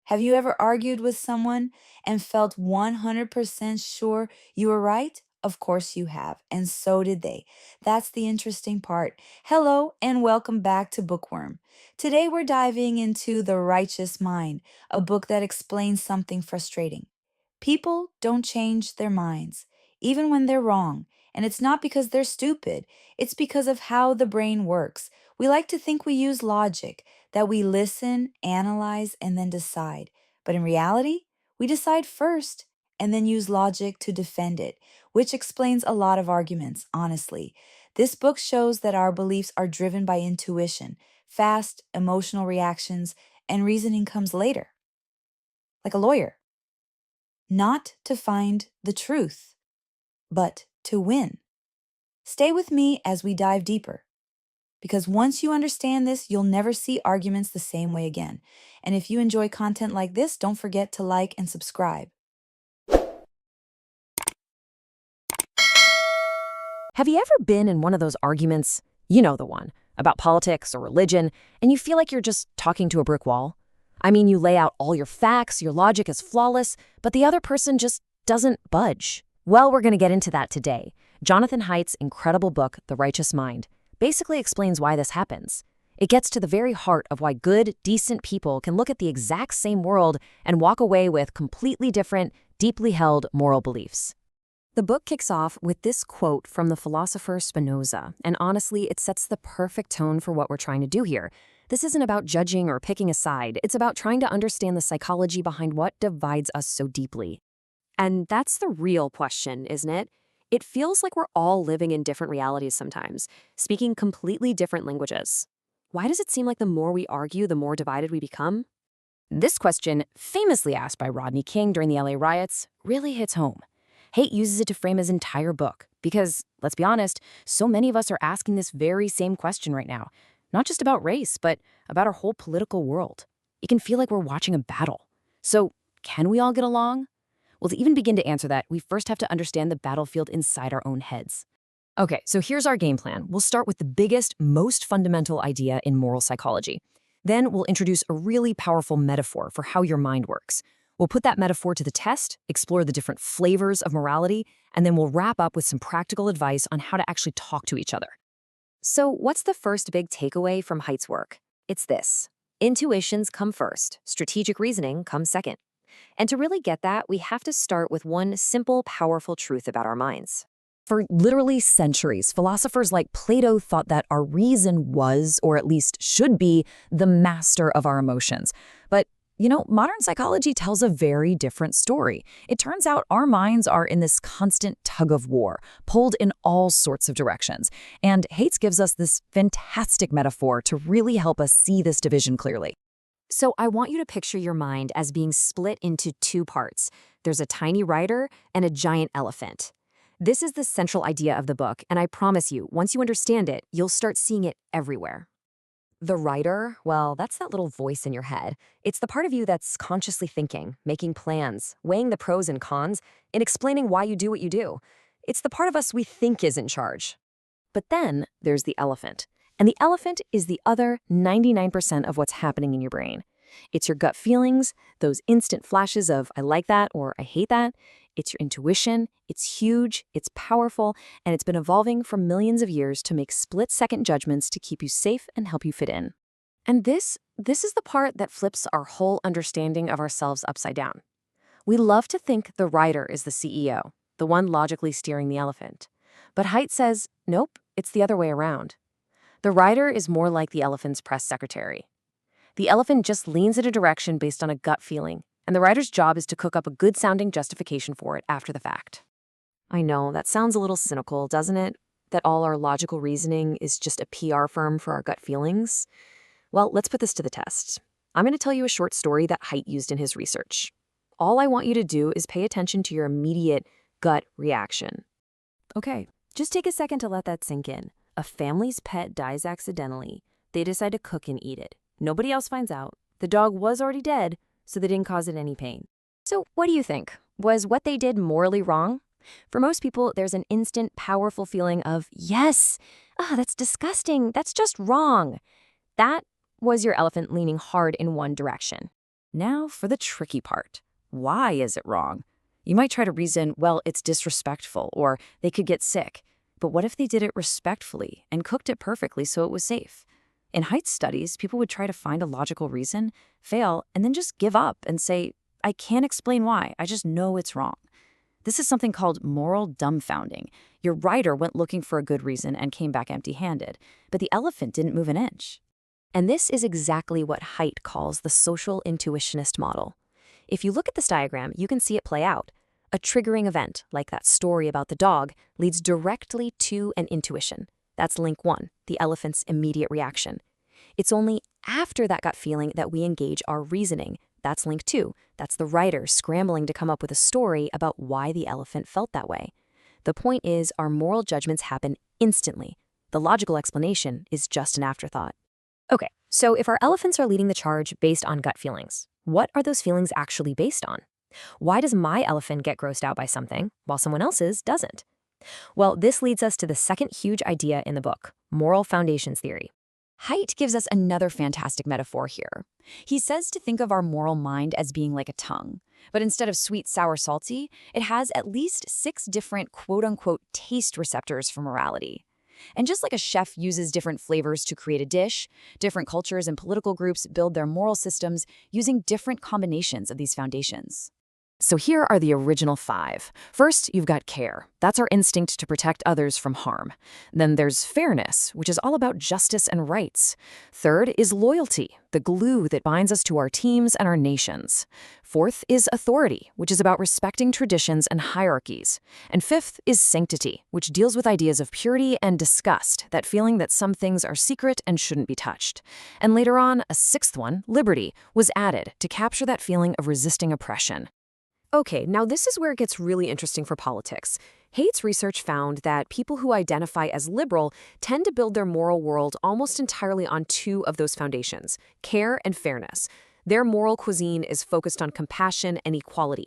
Have you ever argued with someone and felt 100% sure you were right? Of course you have, and so did they. That's the interesting part. Hello, and welcome back to Bookworm. Today we're diving into The Righteous Mind, a book that explains something frustrating. People don't change their minds, even when they're wrong, and it's not because they're stupid, it's because of how the brain works. We like to think we use logic, that we listen, analyze, and then decide. But in reality, we decide first and then use logic to defend it, which explains a lot of arguments, honestly. This book shows that our beliefs are driven by intuition, fast, emotional reactions, and reasoning comes later, like a lawyer. Not to find the truth, but to win. Stay with me as we dive deeper. Because once you understand this, you'll never see arguments the same way again. And if you enjoy content like this, don't forget to like and subscribe. Have you ever been in one of those arguments, you know the one, about politics or religion, and you feel like you're just talking to a brick wall? I mean, you lay out all your facts, your logic is flawless, but the other person just doesn't budge. Well, we're going to get into that today. Jonathan Haidt's incredible book, The Righteous Mind, basically explains why this happens. It gets to the very heart of why good, decent people can look at the exact same world and walk away with completely different, deeply held moral beliefs. The book kicks off with this quote from the philosopher Spinoza, and honestly, it sets the perfect tone for what we're trying to do here. This isn't about judging or picking a side, it's about trying to understand the psychology behind what divides us so deeply. And that's the real question, isn't it? It feels like we're all living in different realities sometimes, speaking completely different languages. Why does it seem like the more we argue, the more divided we become? This question, famously asked by Rodney King during the LA riots, really hits home. Haidt uses it to frame his entire book because, let's be honest, so many of us are asking this very same question right now, not just about race, but about our whole political world. It can feel like we're watching a battle. So, can we all get along? Well, to even begin to answer that, we first have to understand the battlefield inside our own heads. Okay, so here's our game plan. We'll start with the biggest, most fundamental idea in moral psychology. Then we'll introduce a really powerful metaphor for how your mind works. We'll put that metaphor to the test, explore the different flavors of morality, and then we'll wrap up with some practical advice on how to actually talk to each other. So what's the first big takeaway from Haidt's work? It's this. Intuitions come first, strategic reasoning comes second. And to really get that, we have to start with one simple, powerful truth about our minds. For literally centuries, philosophers like Plato thought that our reason was, or at least should be, the master of our emotions. But modern psychology tells a very different story. It turns out our minds are in this constant tug of war, pulled in all sorts of directions. And Haidt gives us this fantastic metaphor to really help us see this division clearly. So I want you to picture your mind as being split into two parts. There's a tiny rider and a giant elephant. This is the central idea of the book, and I promise you, once you understand it, you'll start seeing it everywhere. The writer, well, that's that little voice in your head. It's the part of you that's consciously thinking, making plans, weighing the pros and cons, and explaining why you do what you do. It's the part of us we think is in charge. But then there's the elephant. And the elephant is the other 99% of what's happening in your brain. It's your gut feelings, those instant flashes of I like that or I hate that. It's your intuition, it's huge, it's powerful, and it's been evolving for millions of years to make split-second judgments to keep you safe and help you fit in. And this is the part that flips our whole understanding of ourselves upside down. We love to think the rider is the CEO, the one logically steering the elephant. But Haidt says, nope, it's the other way around. The rider is more like the elephant's press secretary. The elephant just leans in a direction based on a gut feeling, and the writer's job is to cook up a good-sounding justification for it after the fact. I know, that sounds a little cynical, doesn't it? That all our logical reasoning is just a PR firm for our gut feelings? Well, let's put this to the test. I'm going to tell you a short story that Haidt used in his research. All I want you to do is pay attention to your immediate gut reaction. Okay, just take a second to let that sink in. A family's pet dies accidentally. They decide to cook and eat it. Nobody else finds out. The dog was already dead, so they didn't cause it any pain. So what do you think? Was what they did morally wrong? For most people, there's an instant, powerful feeling of, yes, that's disgusting, that's just wrong. That was your elephant leaning hard in one direction. Now for the tricky part. Why is it wrong? You might try to reason, well, it's disrespectful, or they could get sick. But what if they did it respectfully and cooked it perfectly so it was safe? In Haidt's studies, people would try to find a logical reason, fail, and then just give up and say, I can't explain why, I just know it's wrong. This is something called moral dumbfounding. Your writer went looking for a good reason and came back empty-handed, but the elephant didn't move an inch. And this is exactly what Haidt calls the social intuitionist model. If you look at this diagram, you can see it play out. A triggering event, like that story about the dog, leads directly to an intuition. That's link 1, the elephant's immediate reaction. It's only after that gut feeling that we engage our reasoning. That's link 2. That's the writer scrambling to come up with a story about why the elephant felt that way. The point is, our moral judgments happen instantly. The logical explanation is just an afterthought. Okay, so if our elephants are leading the charge based on gut feelings, what are those feelings actually based on? Why does my elephant get grossed out by something while someone else's doesn't? Well, this leads us to the second huge idea in the book, moral foundations theory. Haidt gives us another fantastic metaphor here. He says to think of our moral mind as being like a tongue, but instead of sweet, sour, salty, it has at least 6 different quote-unquote taste receptors for morality. And just like a chef uses different flavors to create a dish, different cultures and political groups build their moral systems using different combinations of these foundations. So here are the original 5. First, you've got care. That's our instinct to protect others from harm. Then there's fairness, which is all about justice and rights. Third is loyalty, the glue that binds us to our teams and our nations. Fourth is authority, which is about respecting traditions and hierarchies. And fifth is sanctity, which deals with ideas of purity and disgust, that feeling that some things are secret and shouldn't be touched. And later on, a 6th one, liberty, was added to capture that feeling of resisting oppression. Okay, now this is where it gets really interesting for politics. Haidt's research found that people who identify as liberal tend to build their moral world almost entirely on 2 of those foundations, care and fairness. Their moral cuisine is focused on compassion and equality.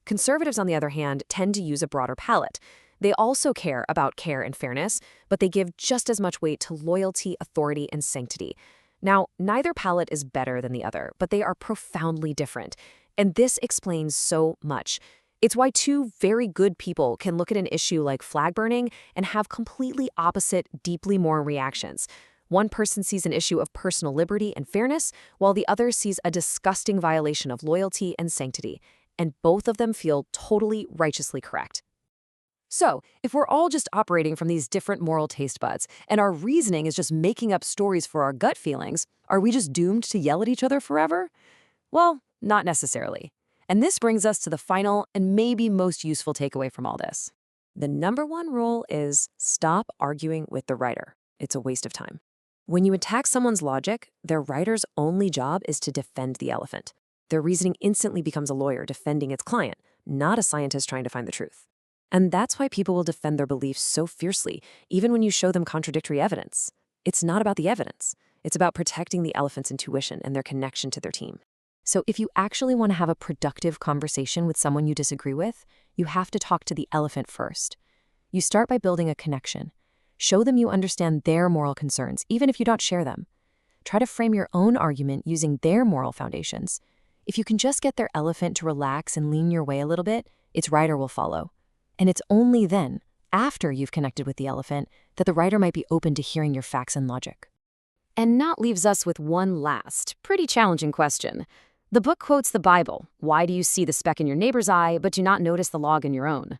Conservatives, on the other hand, tend to use a broader palette. They also care about care and fairness, but they give just as much weight to loyalty, authority, and sanctity. Now, neither palette is better than the other, but they are profoundly different. And this explains so much. It's why 2 very good people can look at an issue like flag burning and have completely opposite, deeply moral reactions. One person sees an issue of personal liberty and fairness, while the other sees a disgusting violation of loyalty and sanctity. And both of them feel totally righteously correct. So, if we're all just operating from these different moral taste buds, and our reasoning is just making up stories for our gut feelings, are we just doomed to yell at each other forever? Well, not necessarily. And this brings us to the final and maybe most useful takeaway from all this. The number 1 rule is stop arguing with the writer. It's a waste of time. When you attack someone's logic, their writer's only job is to defend the elephant. Their reasoning instantly becomes a lawyer defending its client, not a scientist trying to find the truth. And that's why people will defend their beliefs so fiercely, even when you show them contradictory evidence. It's not about the evidence. It's about protecting the elephant's intuition and their connection to their team. So if you actually want to have a productive conversation with someone you disagree with, you have to talk to the elephant first. You start by building a connection. Show them you understand their moral concerns, even if you don't share them. Try to frame your own argument using their moral foundations. If you can just get their elephant to relax and lean your way a little bit, its rider will follow. And it's only then, after you've connected with the elephant, that the writer might be open to hearing your facts and logic. And that leaves us with one last, pretty challenging question. The book quotes the Bible. Why do you see the speck in your neighbor's eye, but do not notice the log in your own?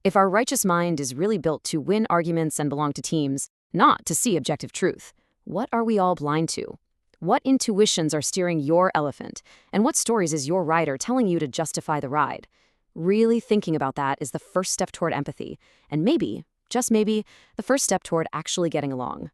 If our righteous mind is really built to win arguments and belong to teams, not to see objective truth, what are we all blind to? What intuitions are steering your elephant? And what stories is your rider telling you to justify the ride? Really thinking about that is the first step toward empathy, and maybe, just maybe, the first step toward actually getting along.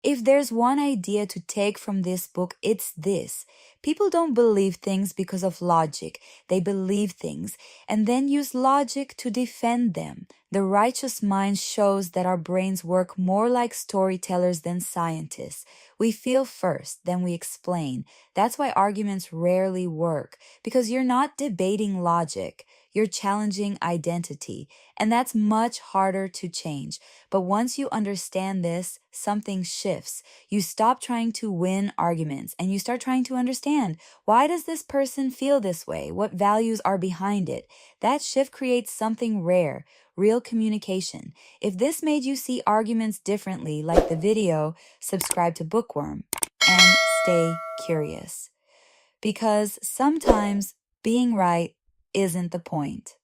If there's one idea to take from this book, it's this. People don't believe things because of logic. They believe things and then use logic to defend them. The righteous mind shows that our brains work more like storytellers than scientists. We feel first, then we explain. That's why arguments rarely work, because you're not debating logic. You're challenging identity, and that's much harder to change. But once you understand this, something shifts. You stop trying to win arguments, and you start trying to understand understand, why does this person feel this way? What values are behind it? That shift creates something rare, real communication. If this made you see arguments differently, like the video, subscribe to Bookworm and stay curious. Because sometimes being right isn't the point.